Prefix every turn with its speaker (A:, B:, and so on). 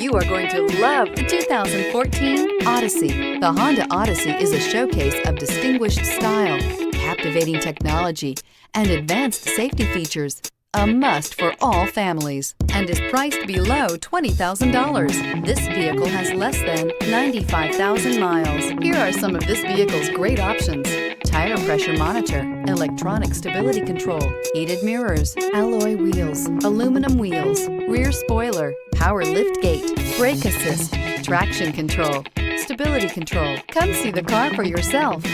A: You are going to love the 2014 Odyssey. The Honda Odyssey is a showcase of distinguished style, captivating technology, and advanced safety features. A must for all families, and is priced below $20,000. This vehicle has less than 95,000 miles. Here are some of this vehicle's great options: tire pressure monitor, electronic stability control, heated mirrors, alloy wheels, aluminum wheels, rear spoiler, power lift gate, brake assist, traction control, stability control. Come see the car for yourself.